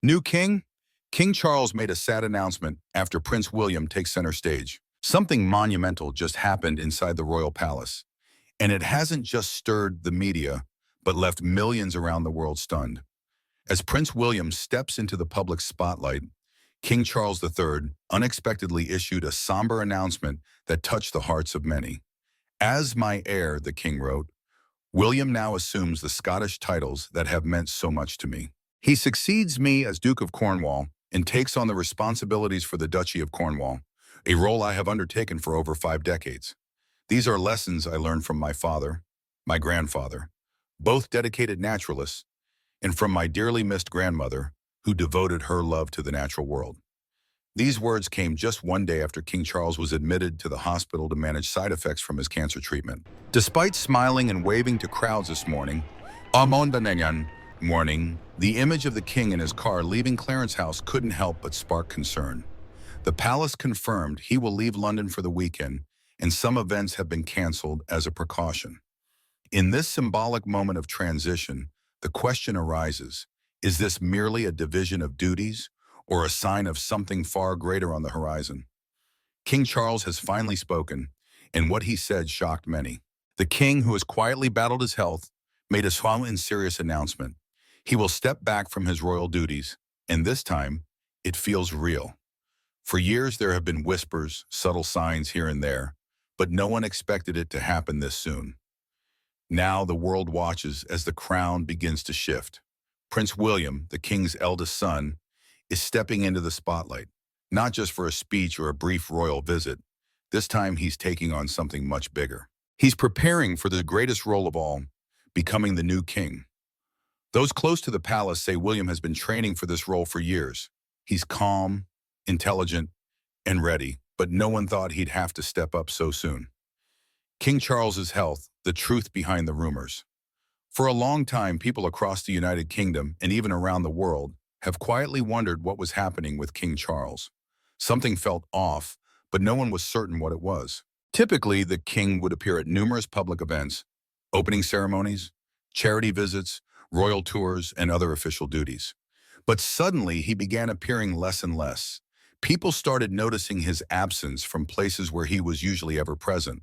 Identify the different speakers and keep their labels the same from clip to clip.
Speaker 1: New king? King Charles made a sad announcement after Prince William takes center stage. Something monumental just happened inside the royal palace, and it hasn't just stirred the media, but left millions around the world stunned. As Prince William steps into the public spotlight, King Charles III unexpectedly issued a somber announcement that touched the hearts of many. As my heir, the king wrote, William now assumes the Scottish titles that have meant so much to me. He succeeds me as Duke of Cornwall and takes on the responsibilities for the Duchy of Cornwall, a role I have undertaken for over 5 decades. These are lessons I learned from my father, my grandfather, both dedicated naturalists, and from my dearly missed grandmother, who devoted her love to the natural world. These words came just one day after King Charles was admitted to the hospital to manage side effects from his cancer treatment. Despite smiling and waving to crowds this morning, the image of the king in his car leaving Clarence House couldn't help but spark concern. The palace confirmed he will leave London for the weekend, and some events have been cancelled as a precaution. In this symbolic moment of transition, the question arises, is this merely a division of duties or a sign of something far greater on the horizon? King Charles has finally spoken, and what he said shocked many. The king, who has quietly battled his health, made a solemn and serious announcement. He will step back from his royal duties, and this time, it feels real. For years, there have been whispers, subtle signs here and there, but no one expected it to happen this soon. Now the world watches as the crown begins to shift. Prince William, the king's eldest son, is stepping into the spotlight, not just for a speech or a brief royal visit. This time he's taking on something much bigger. He's preparing for the greatest role of all, becoming the new king. Those close to the palace say William has been training for this role for years. He's calm, intelligent, and ready, but no one thought he'd have to step up so soon. King Charles's health, the truth behind the rumors. For a long time, people across the United Kingdom and even around the world have quietly wondered what was happening with King Charles. Something felt off, but no one was certain what it was. Typically, the king would appear at numerous public events, opening ceremonies, charity visits, royal tours, and other official duties. But suddenly, he began appearing less and less. People started noticing his absence from places where he was usually ever present.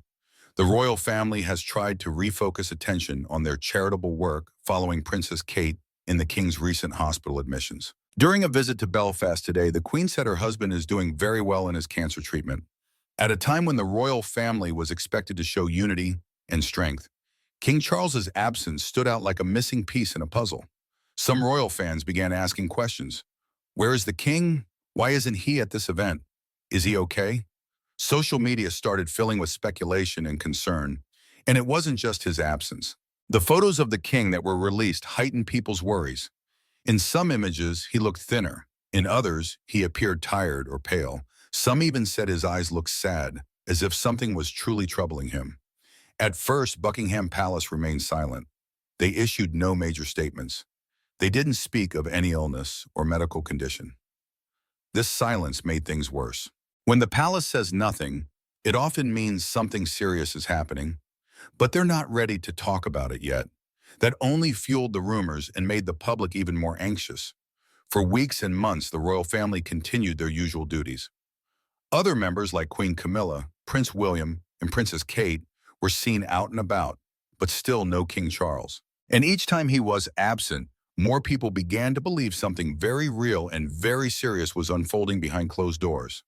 Speaker 1: The royal family has tried to refocus attention on their charitable work following Princess Kate in the king's recent hospital admissions. During a visit to Belfast today, the Queen said her husband is doing very well in his cancer treatment. At a time when the royal family was expected to show unity and strength, King Charles's absence stood out like a missing piece in a puzzle. Some royal fans began asking questions. Where is the king? Why isn't he at this event? Is he okay? Social media started filling with speculation and concern, and it wasn't just his absence. The photos of the king that were released heightened people's worries. In some images, he looked thinner. In others, he appeared tired or pale. Some even said his eyes looked sad, as if something was truly troubling him. At first, Buckingham Palace remained silent. They issued no major statements. They didn't speak of any illness or medical condition. This silence made things worse. When the palace says nothing, it often means something serious is happening, but they're not ready to talk about it yet. That only fueled the rumors and made the public even more anxious. For weeks and months, the royal family continued their usual duties. Other members like Queen Camila, Prince William, and Princess Kate were seen out and about, but still no King Charles. And each time he was absent, more people began to believe something very real and very serious was unfolding behind closed doors.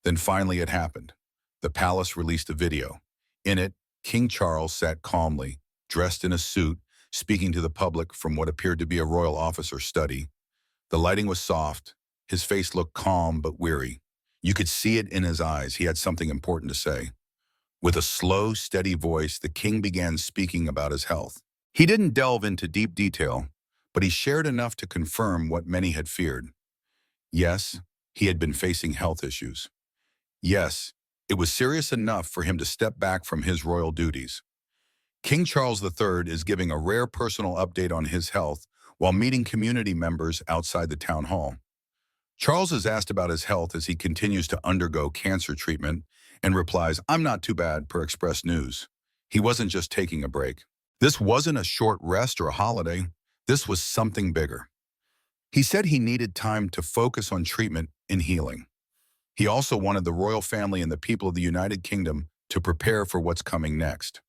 Speaker 1: Then finally it happened. The palace released a video. In it, King Charles sat calmly, dressed in a suit, speaking to the public from what appeared to be a royal officer's study. The lighting was soft. His face looked calm but weary. You could see it in his eyes. He had something important to say. With a slow, steady voice, the king began speaking about his health. He didn't delve into deep detail, but he shared enough to confirm what many had feared. Yes, he had been facing health issues. Yes, it was serious enough for him to step back from his royal duties. King Charles III is giving a rare personal update on his health while meeting community members outside the town hall. Charles is asked about his health as he continues to undergo cancer treatment and replies, "I'm not too bad," per Express News. He wasn't just taking a break. This wasn't a short rest or a holiday. This was something bigger. He said he needed time to focus on treatment and healing. He also wanted the royal family and the people of the United Kingdom to prepare for what's coming next.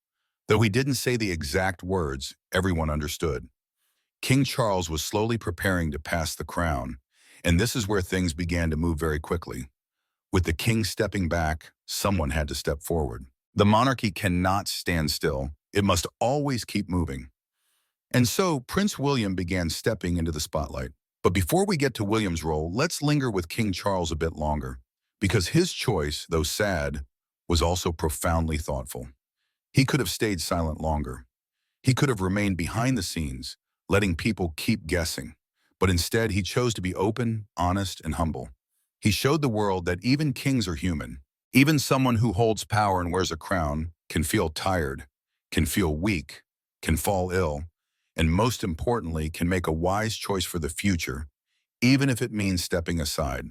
Speaker 1: Though he didn't say the exact words, everyone understood. King Charles was slowly preparing to pass the crown, and this is where things began to move very quickly. With the king stepping back, someone had to step forward. The monarchy cannot stand still. It must always keep moving. And so Prince William began stepping into the spotlight. But before we get to William's role, let's linger with King Charles a bit longer, because his choice, though sad, was also profoundly thoughtful. He could have stayed silent longer. He could have remained behind the scenes, letting people keep guessing. But instead, he chose to be open, honest, and humble. He showed the world that even kings are human. Even someone who holds power and wears a crown can feel tired, can feel weak, can fall ill, and most importantly, can make a wise choice for the future, even if it means stepping aside.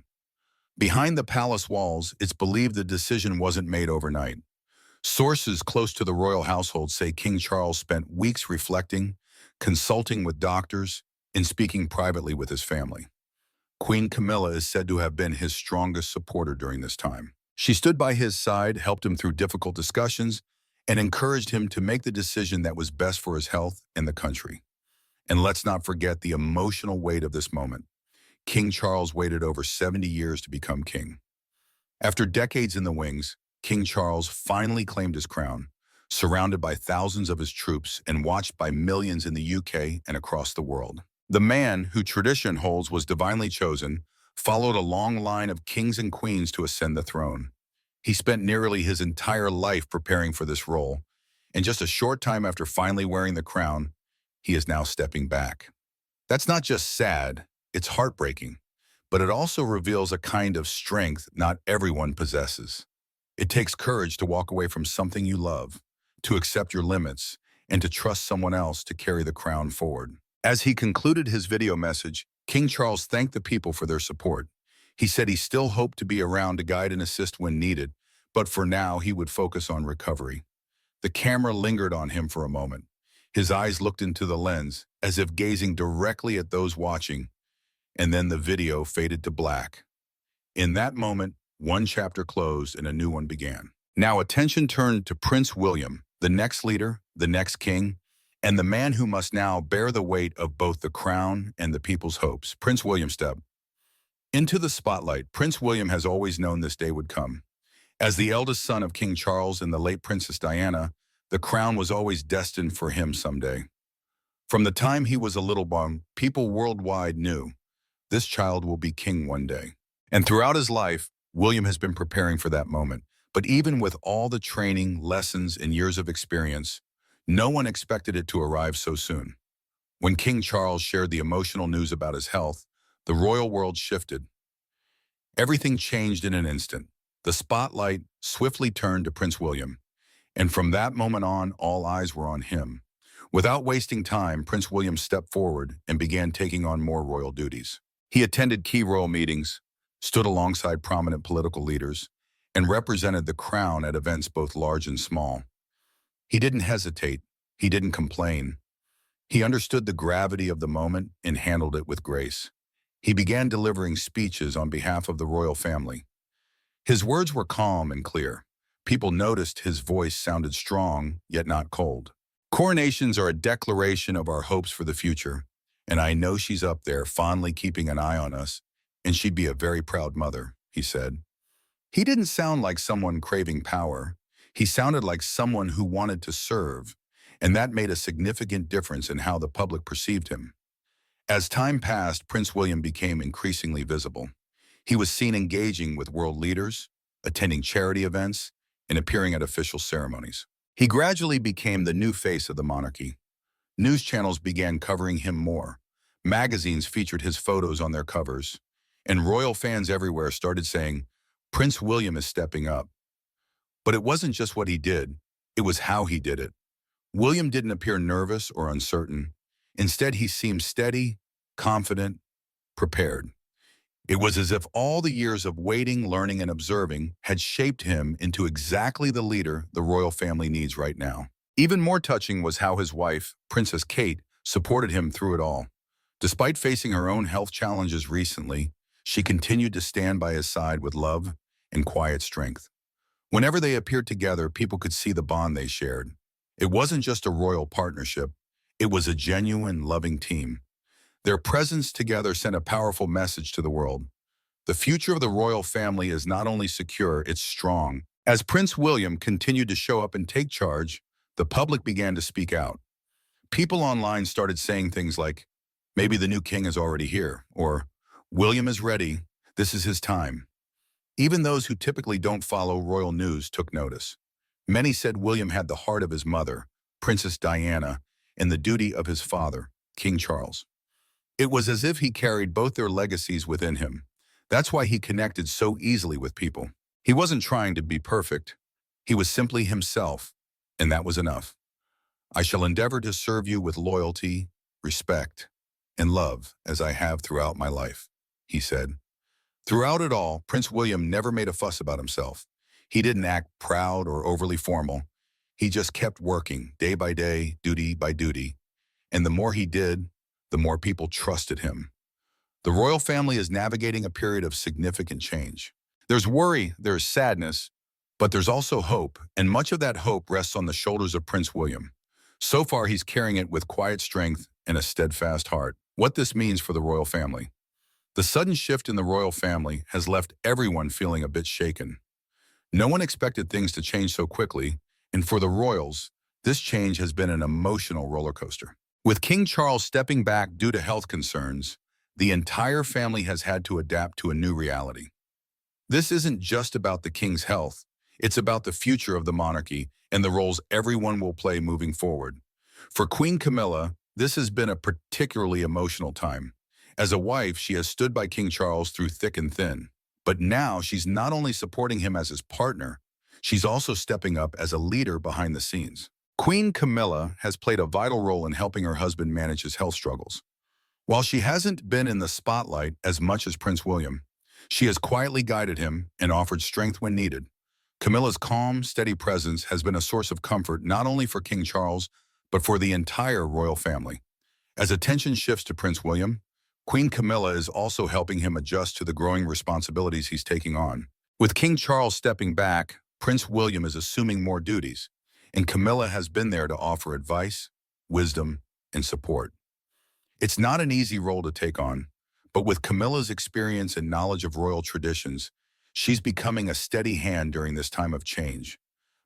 Speaker 1: Behind the palace walls, it's believed the decision wasn't made overnight. Sources close to the royal household say King Charles spent weeks reflecting, consulting with doctors, and speaking privately with his family. Queen Camila is said to have been his strongest supporter during this time. She stood by his side, helped him through difficult discussions, and encouraged him to make the decision that was best for his health and the country. And let's not forget the emotional weight of this moment. King Charles waited over 70 years to become king. After decades in the wings, King Charles finally claimed his crown, surrounded by thousands of his troops and watched by millions in the UK and across the world. The man, who tradition holds was divinely chosen, followed a long line of kings and queens to ascend the throne. He spent nearly his entire life preparing for this role, and just a short time after finally wearing the crown, he is now stepping back. That's not just sad, it's heartbreaking, but it also reveals a kind of strength not everyone possesses. It takes courage to walk away from something you love, to accept your limits, and to trust someone else to carry the crown forward. As he concluded his video message, King Charles thanked the people for their support. He said he still hoped to be around to guide and assist when needed, but for now he would focus on recovery. The camera lingered on him for a moment. His eyes looked into the lens, as if gazing directly at those watching, and then the video faded to black. In that moment, one chapter closed and a new one began. Now attention turned to Prince William, the next leader, the next king, and the man who must now bear the weight of both the crown and the people's hopes. Prince William stepped into the spotlight. Prince William has always known this day would come. As the eldest son of King Charles and the late Princess Diana, the crown was always destined for him someday. From the time he was a little boy, people worldwide knew this child will be king one day. And throughout his life, William has been preparing for that moment. But even with all the training, lessons, and years of experience, no one expected it to arrive so soon. When King Charles shared the emotional news about his health, the royal world shifted. Everything changed in an instant. The spotlight swiftly turned to Prince William, and from that moment on, all eyes were on him. Without wasting time, Prince William stepped forward and began taking on more royal duties. He attended key royal meetings, stood alongside prominent political leaders, and represented the crown at events both large and small. He didn't hesitate. He didn't complain. He understood the gravity of the moment and handled it with grace. He began delivering speeches on behalf of the royal family. His words were calm and clear. People noticed his voice sounded strong, yet not cold. Coronations are a declaration of our hopes for the future, and I know she's up there fondly keeping an eye on us, and she'd be a very proud mother, he said. He didn't sound like someone craving power. He sounded like someone who wanted to serve, and that made a significant difference in how the public perceived him. As time passed, Prince William became increasingly visible. He was seen engaging with world leaders, attending charity events, and appearing at official ceremonies. He gradually became the new face of the monarchy. News channels began covering him more. Magazines featured his photos on their covers, and royal fans everywhere started saying, "Prince William is stepping up." But it wasn't just what he did, it was how he did it. William didn't appear nervous or uncertain. Instead, he seemed steady, confident, prepared. It was as if all the years of waiting, learning, and observing had shaped him into exactly the leader the royal family needs right now. Even more touching was how his wife, Princess Kate, supported him through it all. Despite facing her own health challenges recently, she continued to stand by his side with love and quiet strength. Whenever they appeared together, people could see the bond they shared. It wasn't just a royal partnership, it was a genuine, loving team. Their presence together sent a powerful message to the world. The future of the royal family is not only secure, it's strong. As Prince William continued to show up and take charge, the public began to speak out. People online started saying things like, maybe the new king is already here, or William is ready, this is his time. Even those who typically don't follow royal news took notice. Many said William had the heart of his mother, Princess Diana, and the duty of his father, King Charles. It was as if he carried both their legacies within him. That's why he connected so easily with people. He wasn't trying to be perfect. He was simply himself, and that was enough. I shall endeavor to serve you with loyalty, respect, and love as I have throughout my life, he said. Throughout it all, Prince William never made a fuss about himself. He didn't act proud or overly formal. He just kept working day by day, duty by duty. And the more he did, the more people trusted him. The royal family is navigating a period of significant change. There's worry, there's sadness, but there's also hope, and much of that hope rests on the shoulders of Prince William. So far, he's carrying it with quiet strength and a steadfast heart. What this means for the royal family. The sudden shift in the royal family has left everyone feeling a bit shaken. No one expected things to change so quickly, and for the royals, this change has been an emotional roller coaster. With King Charles stepping back due to health concerns, the entire family has had to adapt to a new reality. This isn't just about the king's health, it's about the future of the monarchy and the roles everyone will play moving forward. For Queen Camilla, this has been a particularly emotional time. As a wife, she has stood by King Charles through thick and thin. But now she's not only supporting him as his partner, she's also stepping up as a leader behind the scenes. Queen Camilla has played a vital role in helping her husband manage his health struggles. While she hasn't been in the spotlight as much as Prince William, she has quietly guided him and offered strength when needed. Camilla's calm, steady presence has been a source of comfort not only for King Charles, but for the entire royal family. As attention shifts to Prince William, Queen Camilla is also helping him adjust to the growing responsibilities he's taking on. With King Charles stepping back, Prince William is assuming more duties, and Camilla has been there to offer advice, wisdom, and support. It's not an easy role to take on, but with Camilla's experience and knowledge of royal traditions, she's becoming a steady hand during this time of change.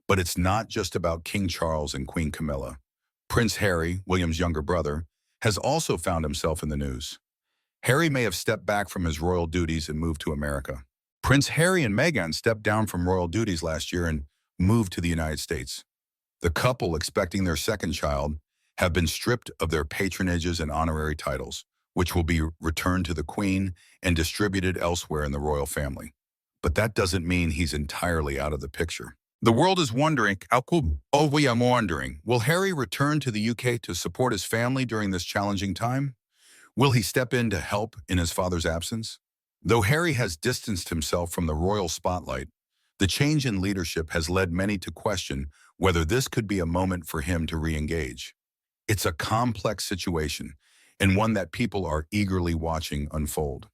Speaker 1: But it's not just about King Charles and Queen Camilla. Prince Harry, William's younger brother, has also found himself in the news. Harry may have stepped back from his royal duties and moved to America. Prince Harry and Meghan stepped down from royal duties last year and moved to the United States. The couple, expecting their second child, have been stripped of their patronages and honorary titles, which will be returned to the Queen and distributed elsewhere in the royal family. But that doesn't mean he's entirely out of the picture. The world is wondering, we are wondering, will Harry return to the UK to support his family during this challenging time? Will he step in to help in his father's absence? Though Harry has distanced himself from the royal spotlight, the change in leadership has led many to question whether this could be a moment for him to re-engage. It's a complex situation, and one that people are eagerly watching unfold.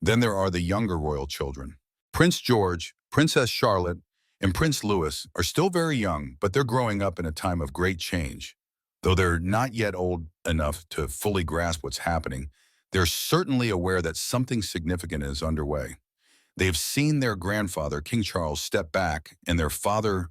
Speaker 1: Then there are the younger royal children. Prince George, Princess Charlotte, and Prince Louis are still very young, but they're growing up in a time of great change. Though they're not yet old enough to fully grasp what's happening, they're certainly aware that something significant is underway. They've seen their grandfather, King Charles, step back, and their father,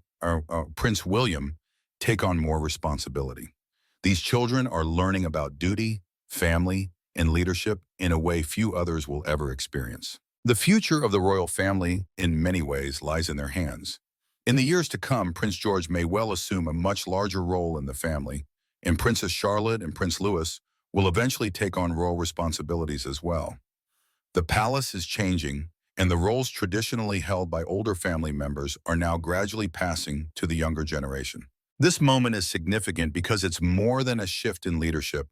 Speaker 1: Prince William, take on more responsibility. These children are learning about duty, family, and leadership in a way few others will ever experience. The future of the royal family, in many ways, lies in their hands. In the years to come, Prince George may well assume a much larger role in the family, and Princess Charlotte and Prince Louis will eventually take on royal responsibilities as well. The palace is changing, and the roles traditionally held by older family members are now gradually passing to the younger generation. This moment is significant because it's more than a shift in leadership.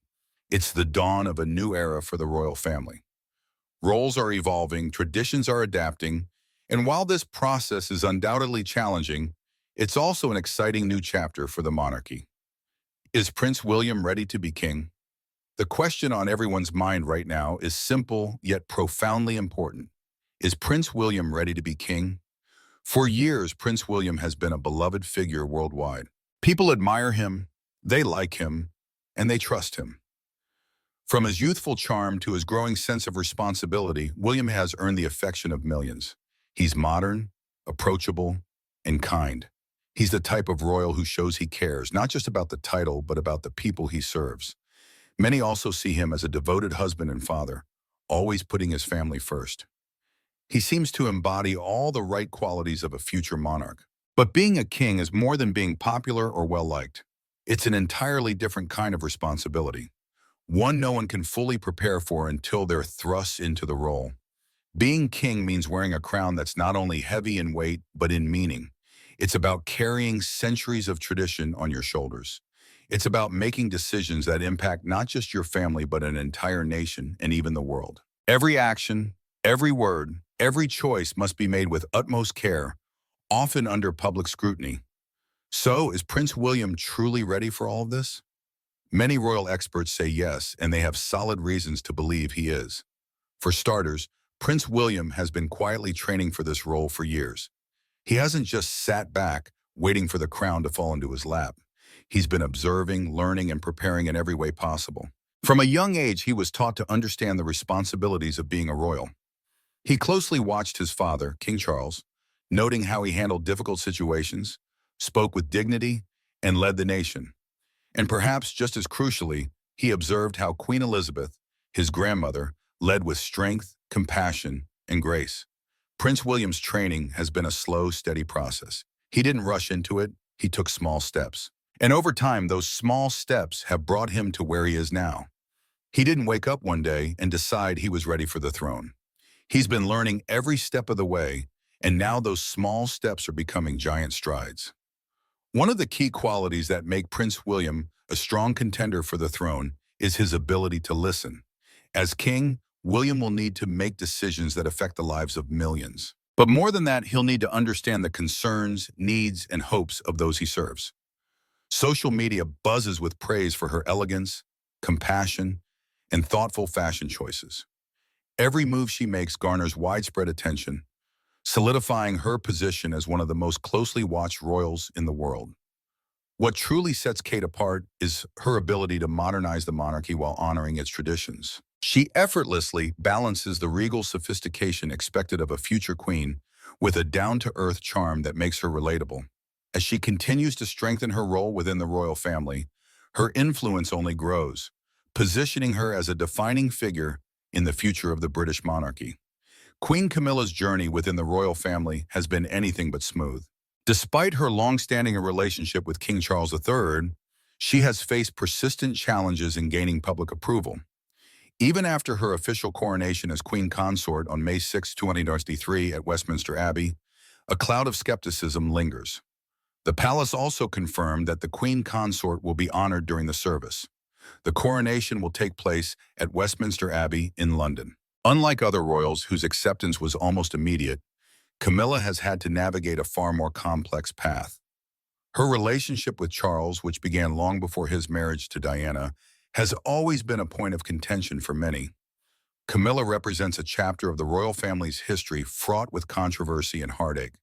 Speaker 1: It's the dawn of a new era for the royal family. Roles are evolving, traditions are adapting, and while this process is undoubtedly challenging, it's also an exciting new chapter for the monarchy. Is Prince William ready to be king? The question on everyone's mind right now is simple yet profoundly important. Is Prince William ready to be king? For years, Prince William has been a beloved figure worldwide. People admire him, they like him, and they trust him. From his youthful charm to his growing sense of responsibility, William has earned the affection of millions. He's modern, approachable, and kind. He's the type of royal who shows he cares, not just about the title, but about the people he serves. Many also see him as a devoted husband and father, always putting his family first. He seems to embody all the right qualities of a future monarch. But being a king is more than being popular or well-liked. It's an entirely different kind of responsibility, one no one can fully prepare for until they're thrust into the role. Being king means wearing a crown that's not only heavy in weight, but in meaning. It's about carrying centuries of tradition on your shoulders. It's about making decisions that impact not just your family, but an entire nation and even the world. Every action, every word, every choice must be made with utmost care, often under public scrutiny. So, is Prince William truly ready for all of this? Many royal experts say yes, and they have solid reasons to believe he is. For starters, Prince William has been quietly training for this role for years. He hasn't just sat back, waiting for the crown to fall into his lap. He's been observing, learning, and preparing in every way possible. From a young age, he was taught to understand the responsibilities of being a royal. He closely watched his father, King Charles, noting how he handled difficult situations, spoke with dignity, and led the nation. And perhaps just as crucially, he observed how Queen Elizabeth, his grandmother, led with strength, compassion, and grace. Prince William's training has been a slow, steady process. He didn't rush into it, he took small steps. And over time, those small steps have brought him to where he is now. He didn't wake up one day and decide he was ready for the throne. He's been learning every step of the way, and now those small steps are becoming giant strides. One of the key qualities that make Prince William a strong contender for the throne is his ability to listen. As king, William will need to make decisions that affect the lives of millions. But more than that, he'll need to understand the concerns, needs, and hopes of those he serves. Social media buzzes with praise for her elegance, compassion, and thoughtful fashion choices. Every move she makes garners widespread attention, solidifying her position as one of the most closely watched royals in the world. What truly sets Kate apart is her ability to modernize the monarchy while honoring its traditions. She effortlessly balances the regal sophistication expected of a future queen with a down-to-earth charm that makes her relatable. As she continues to strengthen her role within the royal family, her influence only grows, positioning her as a defining figure in the future of the British monarchy. Queen Camilla's journey within the royal family has been anything but smooth. Despite her long-standing relationship with King Charles III, she has faced persistent challenges in gaining public approval. Even after her official coronation as Queen Consort on May 6, 2023 at Westminster Abbey, a cloud of skepticism lingers. The palace also confirmed that the Queen Consort will be honored during the service. The coronation will take place at Westminster Abbey in London. Unlike other royals whose acceptance was almost immediate, Camilla has had to navigate a far more complex path. Her relationship with Charles, which began long before his marriage to Diana, has always been a point of contention for many. Camilla represents a chapter of the royal family's history fraught with controversy and heartache.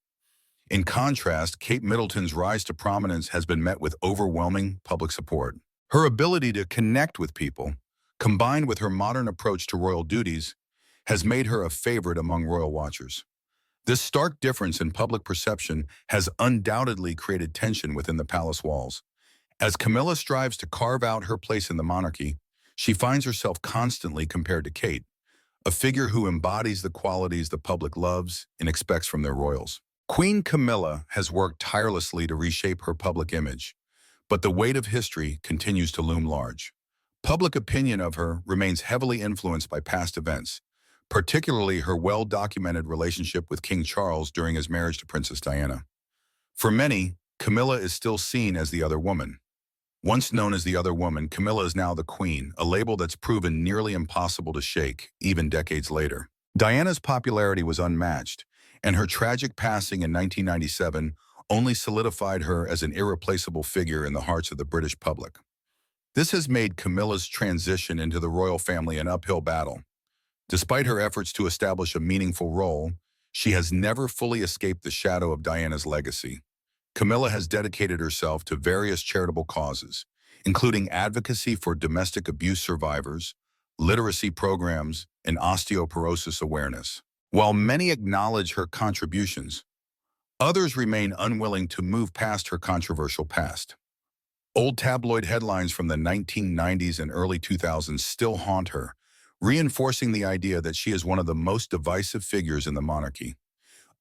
Speaker 1: In contrast, Kate Middleton's rise to prominence has been met with overwhelming public support. Her ability to connect with people, combined with her modern approach to royal duties, has made her a favorite among royal watchers. This stark difference in public perception has undoubtedly created tension within the palace walls. As Camilla strives to carve out her place in the monarchy, she finds herself constantly compared to Kate, a figure who embodies the qualities the public loves and expects from their royals. Queen Camilla has worked tirelessly to reshape her public image, but the weight of history continues to loom large. Public opinion of her remains heavily influenced by past events, particularly her well-documented relationship with King Charles during his marriage to Princess Diana. For many, Camilla is still seen as the other woman. Once known as the other woman, Camilla is now the queen, a label that's proven nearly impossible to shake, even decades later. Diana's popularity was unmatched, and her tragic passing in 1997 only solidified her as an irreplaceable figure in the hearts of the British public. This has made Camilla's transition into the royal family an uphill battle. Despite her efforts to establish a meaningful role, she has never fully escaped the shadow of Diana's legacy. Camilla has dedicated herself to various charitable causes, including advocacy for domestic abuse survivors, literacy programs, and osteoporosis awareness. While many acknowledge her contributions, others remain unwilling to move past her controversial past. Old tabloid headlines from the 1990s and early 2000s still haunt her, reinforcing the idea that she is one of the most divisive figures in the monarchy.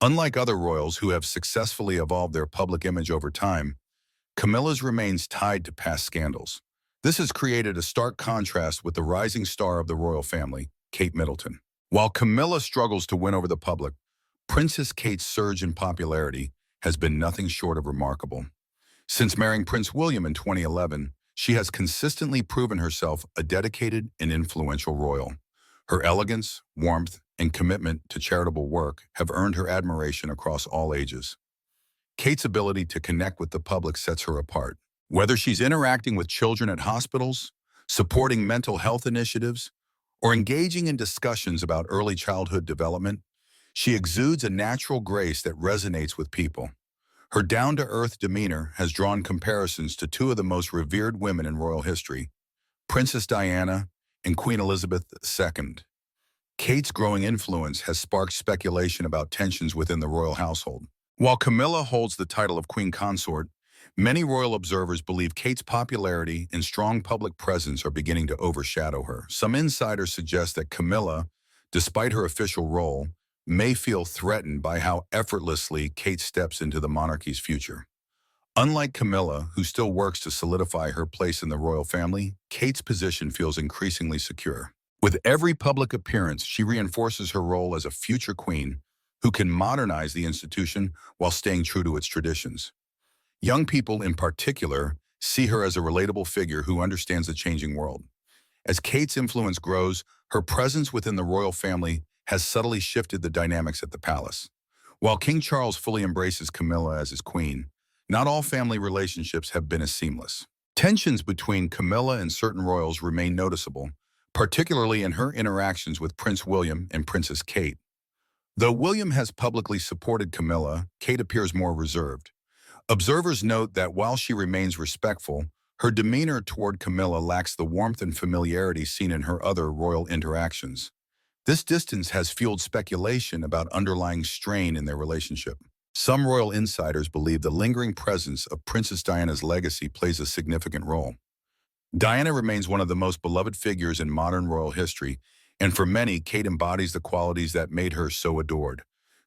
Speaker 1: Unlike other royals who have successfully evolved their public image over time, Camilla's remains tied to past scandals. This has created a stark contrast with the rising star of the royal family, Kate Middleton. While Camilla struggles to win over the public, Princess Kate's surge in popularity has been nothing short of remarkable. Since marrying Prince William in 2011, she has consistently proven herself a dedicated and influential royal. Her elegance, warmth, and commitment to charitable work have earned her admiration across all ages. Kate's ability to connect with the public sets her apart. Whether she's interacting with children at hospitals, supporting mental health initiatives, or engaging in discussions about early childhood development, she exudes a natural grace that resonates with people. Her down-to-earth demeanor has drawn comparisons to two of the most revered women in royal history, Princess Diana and Queen Elizabeth II. Kate's growing influence has sparked speculation about tensions within the royal household. While Camilla holds the title of Queen Consort, many royal observers believe Kate's popularity and strong public presence are beginning to overshadow her. Some insiders suggest that Camilla, despite her official role, may feel threatened by how effortlessly Kate steps into the monarchy's future. Unlike Camilla, who still works to solidify her place in the royal family, Kate's position feels increasingly secure. With every public appearance, she reinforces her role as a future queen who can modernize the institution while staying true to its traditions. Young people, in particular, see her as a relatable figure who understands the changing world. As Kate's influence grows, her presence within the royal family has subtly shifted the dynamics at the palace. While King Charles fully embraces Camilla as his queen, not all family relationships have been as seamless. Tensions between Camilla and certain royals remain noticeable, particularly in her interactions with Prince William and Princess Kate. Though William has publicly supported Camilla, Kate appears more reserved. Observers note that while she remains respectful, her demeanor toward Camilla lacks the warmth and familiarity seen in her other royal interactions. This distance has fueled speculation about underlying strain in their relationship. Some royal insiders believe the lingering presence of Princess Diana's legacy plays a significant role. Diana remains one of the most beloved figures in modern royal history, and for many, Kate embodies the qualities that made her so adored: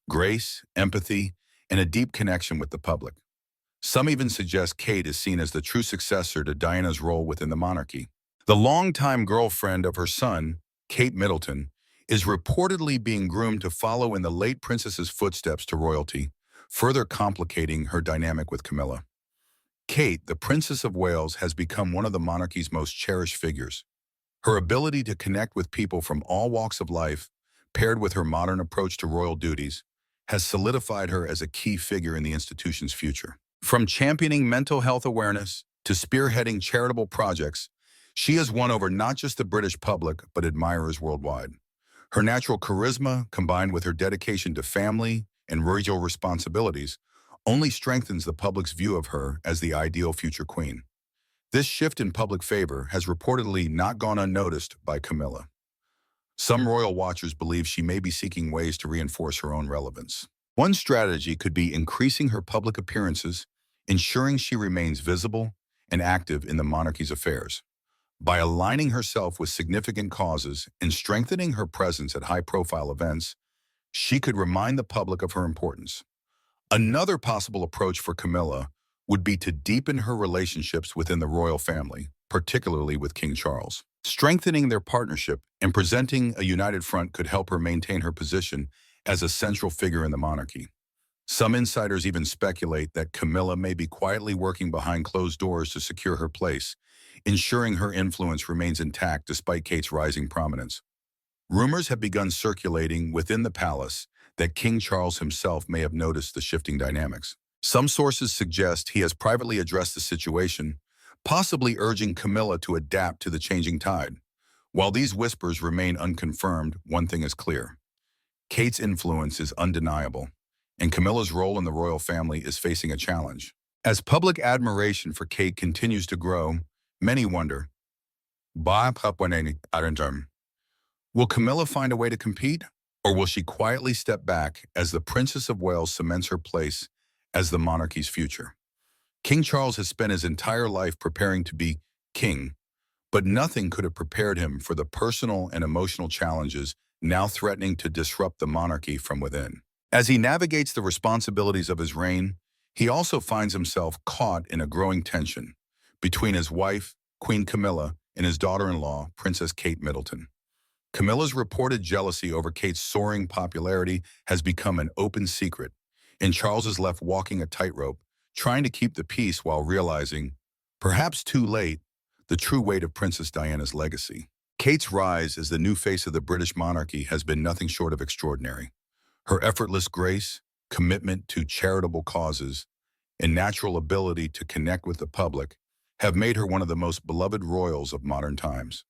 Speaker 1: grace, empathy, and a deep connection with the public. Some even suggest Kate is seen as the true successor to Diana's role within the monarchy. The longtime girlfriend of her son, Kate Middleton, is reportedly being groomed to follow in the late princess's footsteps to royalty, further complicating her dynamic with Camilla. Kate, the Princess of Wales, has become one of the monarchy's most cherished figures. Her ability to connect with people from all walks of life, paired with her modern approach to royal duties, has solidified her as a key figure in the institution's future. From championing mental health awareness to spearheading charitable projects, she has won over not just the British public, but admirers worldwide. Her natural charisma, combined with her dedication to family and regal responsibilities, only strengthens the public's view of her as the ideal future queen. This shift in public favor has reportedly not gone unnoticed by Camilla. Some royal watchers believe she may be seeking ways to reinforce her own relevance. One strategy could be increasing her public appearances, ensuring she remains visible and active in the monarchy's affairs. By aligning herself with significant causes and strengthening her presence at high-profile events, she could remind the public of her importance. Another possible approach for Camilla would be to deepen her relationships within the royal family, particularly with King Charles. Strengthening their partnership and presenting a united front could help her maintain her position as a central figure in the monarchy. Some insiders even speculate that Camilla may be quietly working behind closed doors to secure her place, ensuring her influence remains intact despite Kate's rising prominence. Rumors have begun circulating within the palace that King Charles himself may have noticed the shifting dynamics. Some sources suggest he has privately addressed the situation, possibly urging Camilla to adapt to the changing tide. While these whispers remain unconfirmed, one thing is clear. Kate's influence is undeniable, and Camilla's role in the royal family is facing a challenge. As public admiration for Kate continues to grow, many wonder, will Camilla find a way to compete? Or will she quietly step back as the Princess of Wales cements her place as the monarchy's future? King Charles has spent his entire life preparing to be king, but nothing could have prepared him for the personal and emotional challenges now threatening to disrupt the monarchy from within. As he navigates the responsibilities of his reign, he also finds himself caught in a growing tension between his wife, Queen Camilla, and his daughter-in-law, Princess Kate Middleton. Camilla's reported jealousy over Kate's soaring popularity has become an open secret, and Charles is left walking a tightrope, trying to keep the peace while realizing, perhaps too late, the true weight of Princess Diana's legacy. Kate's rise as the new face of the British monarchy has been nothing short of extraordinary. Her effortless grace, commitment to charitable causes, and natural ability to connect with the public have made her one of the most beloved royals of modern times.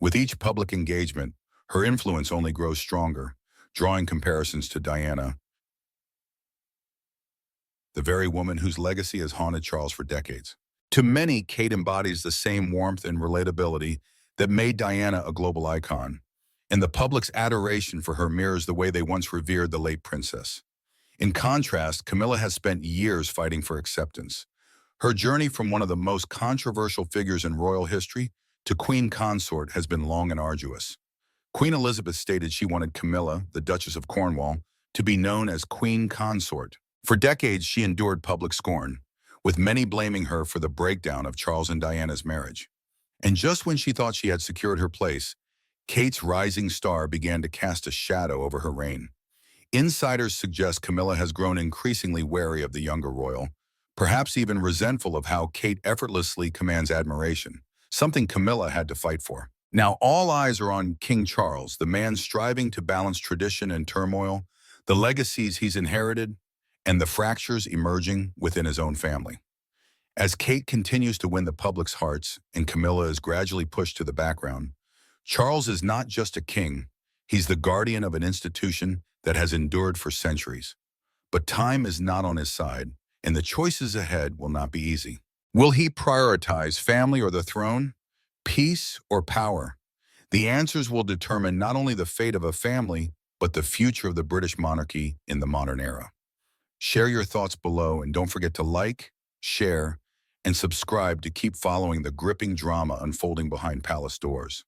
Speaker 1: With each public engagement, her influence only grows stronger, drawing comparisons to Diana, the very woman whose legacy has haunted Charles for decades. To many, Kate embodies the same warmth and relatability that made Diana a global icon, and the public's adoration for her mirrors the way they once revered the late princess. In contrast, Camilla has spent years fighting for acceptance. Her journey from one of the most controversial figures in royal history to Queen Consort has been long and arduous. Queen Elizabeth stated she wanted Camilla, the Duchess of Cornwall, to be known as Queen Consort. For decades, she endured public scorn, with many blaming her for the breakdown of Charles and Diana's marriage. And just when she thought she had secured her place, Kate's rising star began to cast a shadow over her reign. Insiders suggest Camilla has grown increasingly wary of the younger royal, perhaps even resentful of how Kate effortlessly commands admiration, something Camilla had to fight for. Now all eyes are on King Charles, the man striving to balance tradition and turmoil, the legacies he's inherited, and the fractures emerging within his own family. As Kate continues to win the public's hearts and Camilla is gradually pushed to the background, Charles is not just a king, he's the guardian of an institution that has endured for centuries. But time is not on his side, and the choices ahead will not be easy. Will he prioritize family or the throne, peace or power? The answers will determine not only the fate of a family, but the future of the British monarchy in the modern era. Share your thoughts below, and don't forget to like, share, and subscribe to keep following the gripping drama unfolding behind palace doors.